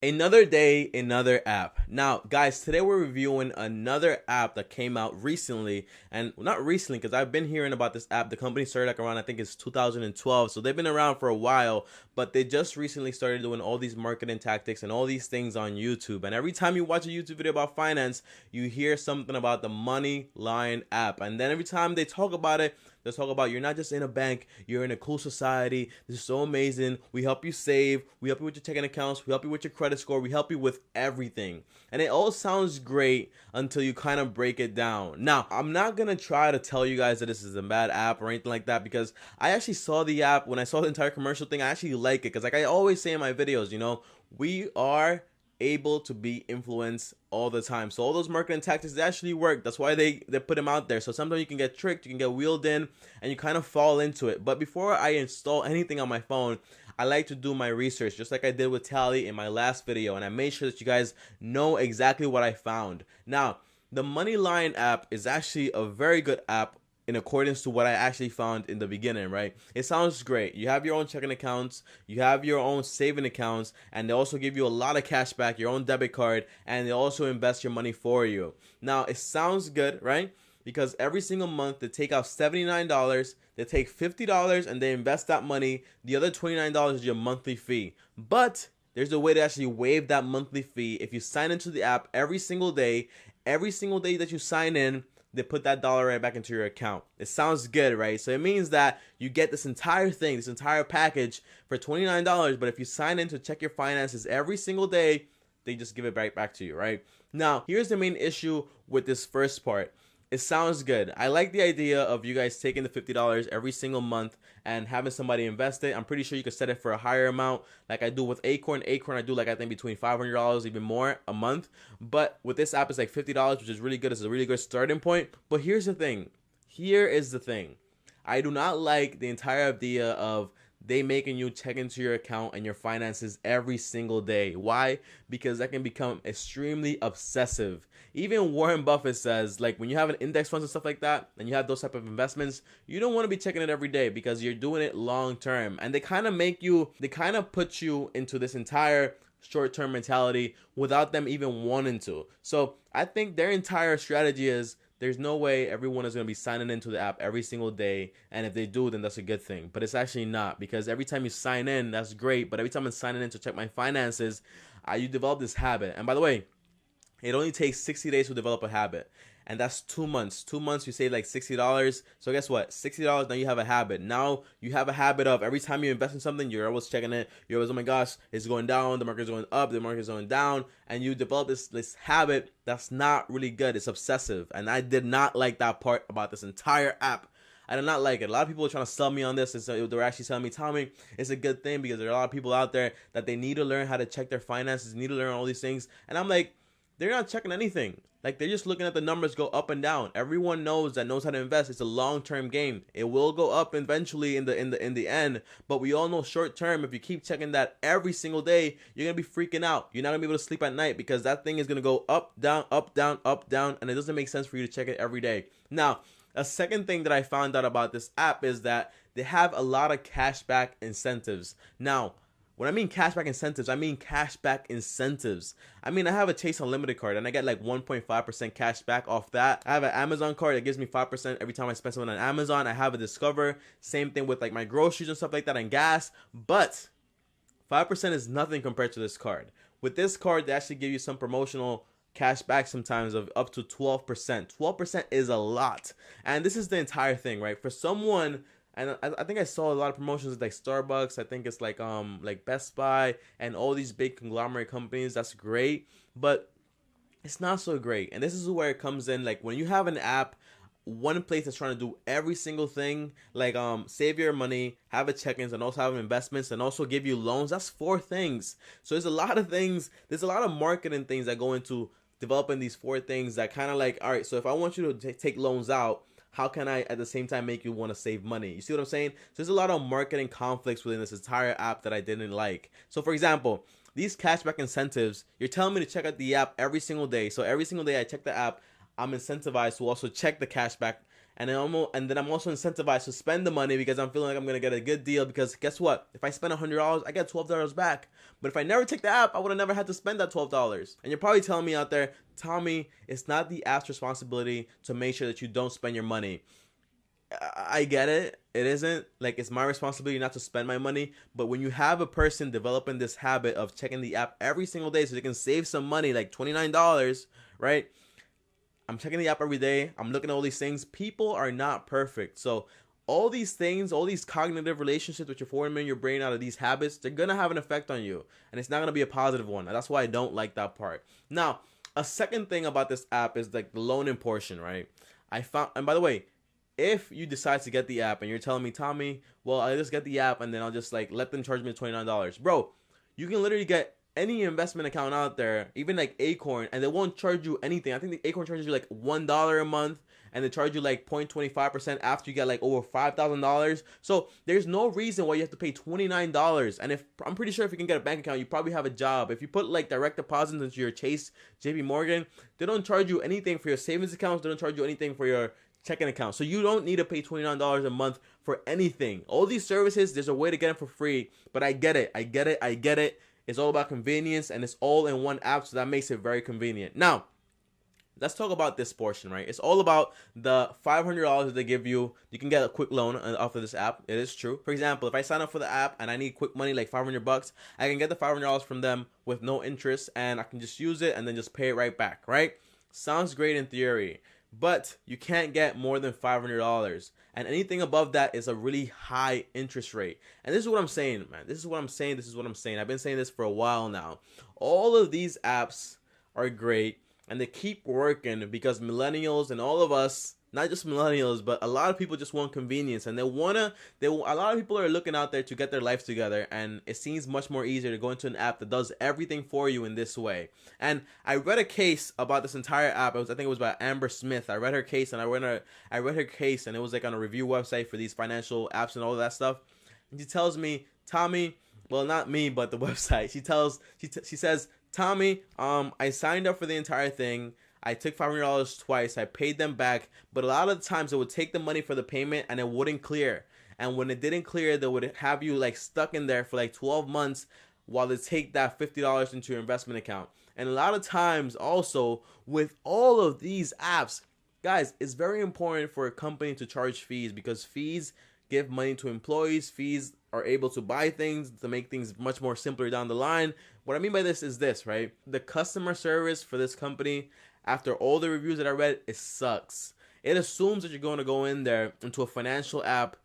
Another day, another app. Now, guys, today we're reviewing another app that came out recently, and not recently because I've been hearing about this app. The company started like around, I think it's 2012, so they've been around for a while, but they just recently started doing all these marketing tactics and all these things on YouTube. And every time you watch a YouTube video about finance, you hear something about the Moneyline app, and then every time they talk about it, they talk about you're not just in a bank, you're in a cool society. This is so amazing. We help you save. We help you with your checking accounts. We help you with your credit score. We help you with everything. And it all sounds great until you kind of break it down. Now, I'm not going to try to tell you guys that this is a bad app or anything like that, because I actually saw the app. When I saw the entire commercial thing, I actually like it because, like I always say in my videos, we are able to be influenced all the time. So all those marketing tactics, they actually work. That's why they put them out there. So sometimes you can get tricked, you can get wheeled in, and you kind of fall into it. But before I install anything on my phone, I like to do my research, just like I did with Tally in my last video, and I made sure that you guys know exactly what I found. Now, the Moneyline app is actually a very good app in accordance to what I actually found in the beginning, right? It sounds great. You have your own checking accounts, you have your own saving accounts, and they also give you a lot of cash back, your own debit card, and they also invest your money for you. Now, it sounds good, right? Because every single month they take out $79, they take $50 and they invest that money. The other $29 is your monthly fee. But there's a way to actually waive that monthly fee if you sign into the app every single day. Every single day that you sign in, they put that dollar right back into your account. It sounds good, right? So it means that you get this entire thing, this entire package for $29, but if you sign in to check your finances every single day, they just give it right back to you, right? Now, here's the main issue with this first part. It sounds good. I like the idea of you guys taking the $50 every single month and having somebody invest it. I'm pretty sure you could set it for a higher amount, like I do with Acorn. Acorn, I do like I think between $500, even more a month. But with this app, it's like $50, which is really good. It's a really good starting point. But here's the thing. Here is the thing. I do not like the entire idea of they making you check into your account and your finances every single day. Why? Because that can become extremely obsessive. Even Warren Buffett says, like, when you have an index funds and stuff like that, and you have those type of investments, you don't want to be checking it every day because you're doing it long term. And they kind of put you into this entire short-term mentality without them even wanting to. So I think their entire strategy is, there's no way everyone is going to be signing into the app every single day, and if they do, then that's a good thing. But it's actually not, because every time you sign in, that's great, but every time I'm signing in to check my finances, you develop this habit. And by the way, it only takes 60 days to develop a habit, and that's 2 months. 2 months, you save like $60. So guess what? $60, now you have a habit. Now you have a habit of every time you invest in something, you're always checking it. You're always, oh my gosh, it's going down, the market's going up, the market's going down, and you develop this habit that's not really good. It's obsessive, and I did not like that part about this entire app. I did not like it. A lot of people are trying to sell me on this. They're actually telling me, Tommy, it's a good thing because there are a lot of people out there that they need to learn how to check their finances, need to learn all these things. And I'm like, they're not checking anything. Like, they're just looking at the numbers go up and down. Everyone knows how to invest. It's a long-term game. It will go up eventually in the end, but we all know short-term, if you keep checking that every single day, you're going to be freaking out. You're not going to be able to sleep at night because that thing is going to go up, down, up, down, up, down, and it doesn't make sense for you to check it every day. Now, a second thing that I found out about this app is that they have a lot of cashback incentives. Now, when I mean cashback incentives, I mean cashback incentives. I mean, I have a Chase Unlimited card and I get like 1.5% cash back off that. I have an Amazon card that gives me 5% every time I spend something on Amazon. I have a Discover. Same thing with like my groceries and stuff like that and gas. But 5% is nothing compared to this card. With this card, they actually give you some promotional cash back sometimes of up to 12%. 12% is a lot. And this is the entire thing, right? For someone, and I think I saw a lot of promotions like Starbucks. I think it's like Best Buy and all these big conglomerate companies. That's great, but it's not so great. And this is where it comes in. Like, when you have an app, one place that's trying to do every single thing, like save your money, have a check-ins, and also have investments, and also give you loans. That's 4 things. So there's a lot of things. There's a lot of marketing things that go into developing these 4 things that kind of like, all right, so if I want you to take loans out, how can I at the same time make you want to save money? You see what I'm saying? So there's a lot of marketing conflicts within this entire app that I didn't like. So for example, these cashback incentives, you're telling me to check out the app every single day. So every single day I check the app, I'm incentivized to also check the cashback and then I'm also incentivized to spend the money because I'm feeling like I'm gonna get a good deal. Because guess what? If I spend $100, I get $12 back. But if I never take the app, I would have never had to spend that $12. And you're probably telling me out there, Tommy, it's not the app's responsibility to make sure that you don't spend your money. I get it. It isn't. Like, it's my responsibility not to spend my money. But when you have a person developing this habit of checking the app every single day so they can save some money, like $29, right? I'm checking the app every day. I'm looking at all these things. People are not perfect. So all these things, all these cognitive relationships which you're forming in your brain out of these habits, they're going to have an effect on you. And it's not going to be a positive one. And that's why I don't like that part. Now, a second thing about this app is like the loaning portion, right? I found, and by the way, if you decide to get the app and you're telling me, Tommy, well, I just get the app and then I'll just like let them charge me $29. Bro, you can literally get any investment account out there, even like Acorn, and they won't charge you anything. I think the Acorn charges you like $1 a month, and they charge you like 0.25% after you get like over $5,000. So there's no reason why you have to pay $29. And if I'm pretty sure if you can get a bank account, you probably have a job. If you put like direct deposits into your Chase, JP Morgan, they don't charge you anything for your savings accounts. They don't charge you anything for your checking account. So you don't need to pay $29 a month for anything. All these services, there's a way to get them for free. But I get it. It's all about convenience, and it's all in one app, so that makes it very convenient. Now, let's talk about this portion, right? It's all about the $500 that they give you. You can get a quick loan off of this app. It is true. For example, if I sign up for the app and I need quick money, like $500, I can get the $500 from them with no interest, and I can just use it and then just pay it right back, right? Sounds great in theory, but you can't get more than $500. And anything above that is a really high interest rate. And this is what I'm saying, man. This is what I'm saying. I've been saying this for a while now. All of these apps are great, and they keep working because millennials and all of us, not just millennials, but a lot of people just want convenience, and a lot of people are looking out there to get their life together, and it seems much more easier to go into an app that does everything for you in this way. And I read a case about this entire app. I think it was by Amber Smith. I read her case, and and it was like on a review website for these financial apps and all of that stuff. And she tells me, Tommy, well, not me, but the website. She says, Tommy, I signed up for the entire thing. I took $500 twice. I paid them back, but a lot of the times it would take the money for the payment and it wouldn't clear. And when it didn't clear, they would have you like stuck in there for like 12 months while they take that $50 into your investment account. And a lot of times also with all of these apps, guys, it's very important for a company to charge fees because fees give money to employees. Fees are able to buy things to make things much more simpler down the line. What I mean by this is this, right? The customer service for this company, after all the reviews that I read, it sucks. It assumes that you're going to go in there into a financial app.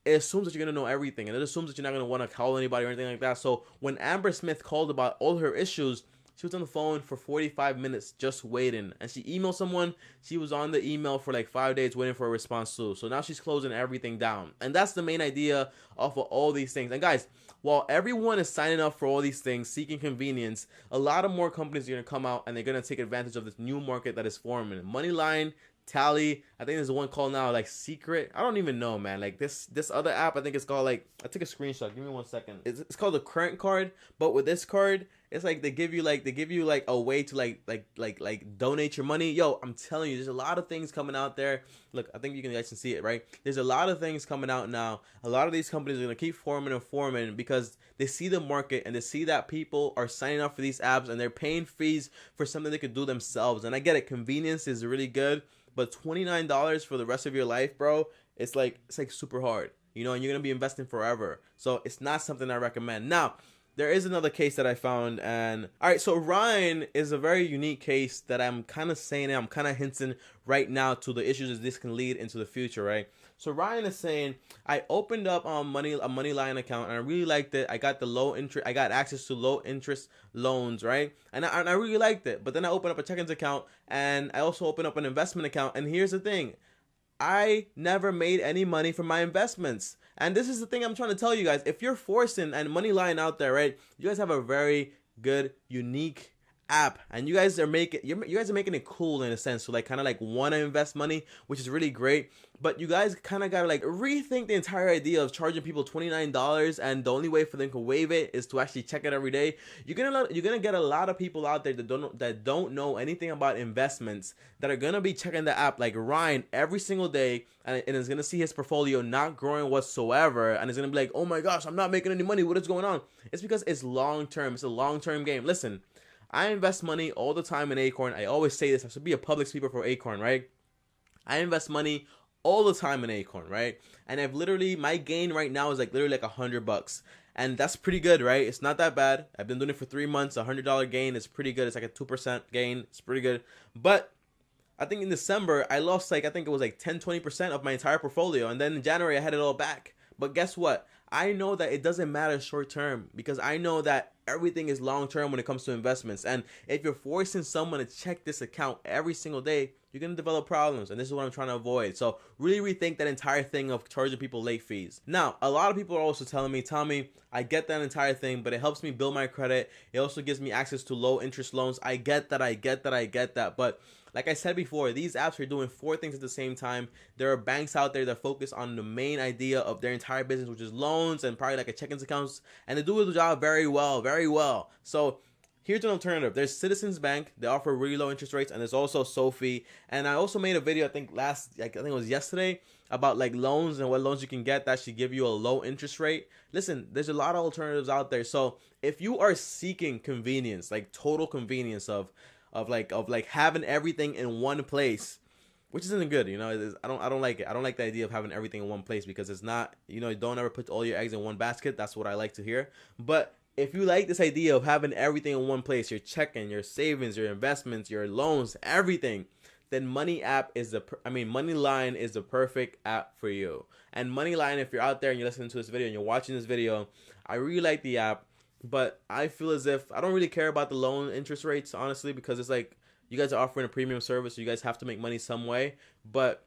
It assumes that you're going to know everything. And it assumes that you're not going to want to call anybody or anything like that. So when Amber Smith called about all her issues, she was on the phone for 45 minutes just waiting. And she emailed someone. She was on the email for like 5 days waiting for a response too. So now she's closing everything down. And that's the main idea of all these things. And guys, while everyone is signing up for all these things, seeking convenience, a lot of more companies are going to come out and they're going to take advantage of this new market that is forming. Moneyline, Tally, I think there's one called now like Secret. I don't even know, man. Like this other app, I think it's called like, I took a screenshot. Give me 1 second. It's called the Current Card, but with this card, it's like they give you like a way to like donate your money. Yo, I'm telling you, there's a lot of things coming out there. Look, I think you guys can see it, right? There's a lot of things coming out now. A lot of these companies are gonna keep forming because they see the market and they see that people are signing up for these apps and they're paying fees for something they could do themselves. And I get it, convenience is really good, but $29 for the rest of your life, bro, it's like super hard, you know, and you're gonna be investing forever. So it's not something I recommend. Now, there is another case that I found, and all right, so Ryan is a very unique case that I'm kind of saying, I'm kind of hinting right now to the issues that this can lead into the future, right? So Ryan is saying, I opened up a Moneyline account and I really liked it. I got the low interest, I got access to low interest loans, right? And I really liked it. But then I opened up a checkings account and I also opened up an investment account. And here's the thing, I never made any money from my investments. And this is the thing I'm trying to tell you guys. If you're forcing and Moneyline out there, right? You guys have a very good, unique app, and you guys are making it cool in a sense, so like kind of like want to invest money, which is really great. But you guys kind of gotta like rethink the entire idea of charging people $29, and the only way for them to waive it is to actually check it every day. You're gonna get a lot of people out there that don't know anything about investments that are gonna be checking the app like Ryan every single day, and is gonna see his portfolio not growing whatsoever, and is gonna be like, oh my gosh, I'm not making any money. What is going on? It's because it's long term. It's a long term game. Listen, I invest money all the time in Acorn. I always say this. I should be a public speaker for Acorn, right? I invest money all the time in Acorn, right? And I've literally, my gain right now is like literally like $100, and that's pretty good, right? It's not that bad. I've been doing it for 3 months. $100 gain is pretty good. It's like a 2% gain. It's pretty good. But I think in December I lost like, I think it was like 10-20% of my entire portfolio, and then in January I had it all back. But guess what? I know that it doesn't matter short term, because I know that everything is long term when it comes to investments. And if you're forcing someone to check this account every single day, you're going to develop problems, and this is what I'm trying to avoid. So really rethink that entire thing of charging people late fees. Now, a lot of people are also telling me, Tommy, I get that entire thing, but it helps me build my credit. It also gives me access to low interest loans. I get that. But like I said before, these apps are doing 4 things at the same time. There are banks out there that focus on the main idea of their entire business, which is loans and probably like a checkings accounts, and they do the job very well. So here's an alternative. There's Citizens Bank. They offer really low interest rates, and there's also Sophie. And I also made a video, I think it was yesterday, about like loans and what loans you can get that should give you a low interest rate. Listen, there's a lot of alternatives out there. So if you are seeking convenience, like total convenience of having everything in one place, which isn't good, you know. I don't like it. I don't like the idea of having everything in one place, because it's not, you know, don't ever put all your eggs in one basket. That's what I like to hear. But if you like this idea of having everything in one place, your checking, your savings, your investments, your loans, everything, then Moneyline is the perfect app for you. And Moneyline, if you're out there and you're listening to this video and you're watching this video, I really like the app. But I feel as if I don't really care about the loan interest rates, honestly, because it's like you guys are offering a premium service, so you guys have to make money some way. But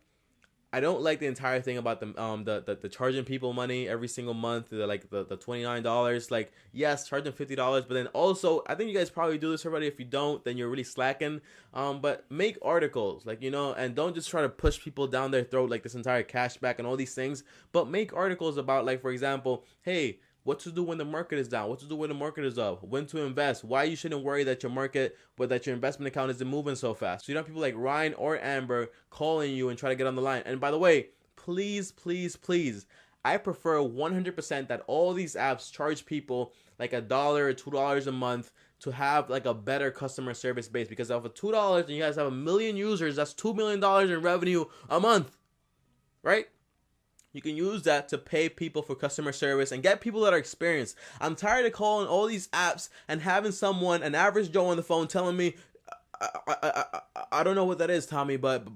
I don't like the entire thing about the charging people money every single month, the $29. Like, yes, charge them $50, but then also I think you guys probably do this already. If you don't, then you're really slacking. But make articles, like, you know, and don't just try to push people down their throat like this entire cashback and all these things. But make articles about, like, for example, hey, what to do when the market is down, what to do when the market is up, when to invest, why you shouldn't worry that your investment account isn't moving so fast. So you don't have people like Ryan or Amber calling you and try to get on the line. And by the way, please, I prefer 100% that all these apps charge people like $1 or $2 a month to have like a better customer service base, because of $2 and you guys have 1 million users, that's $2 million in revenue a month, right? You can use that to pay people for customer service and get people that are experienced. I'm tired of calling all these apps and having someone, an average Joe on the phone, telling me, I don't know what that is, Tommy, but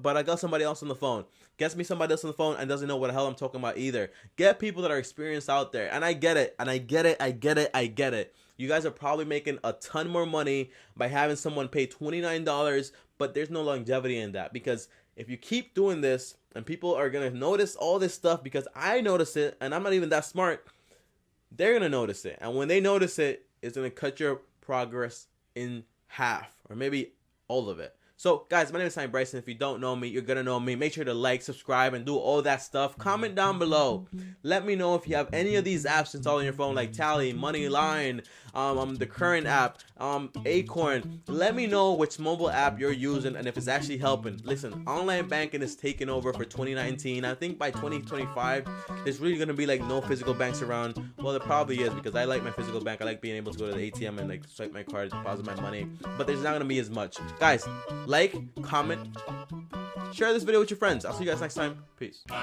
I got somebody else on the phone. Gets me somebody else on the phone and doesn't know what the hell I'm talking about either. Get people that are experienced out there. And I get it. You guys are probably making a ton more money by having someone pay $29, but there's no longevity in that, because if you keep doing this and people are going to notice all this stuff, because I notice it and I'm not even that smart, they're going to notice it. And when they notice it, it's going to cut your progress in half, or maybe all of it. So guys, my name is TommyBryson. If you don't know me, you're gonna know me. Make sure to like, subscribe, and do all that stuff. Comment down below. Let me know if you have any of these apps installed on your phone, like Tally, Moneyline, the current app, Acorn. Let me know which mobile app you're using and if it's actually helping. Listen, online banking is taking over for 2019. I think by 2025, there's really gonna be like no physical banks around. Well, there probably is, because I like my physical bank. I like being able to go to the ATM and like swipe my card, deposit my money. But there's not gonna be as much. Guys, like, comment, share this video with your friends. I'll see you guys next time. Peace. You've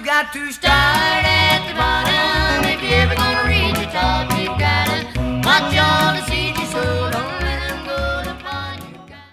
got to start at the bottom if you're ever gonna reach the top.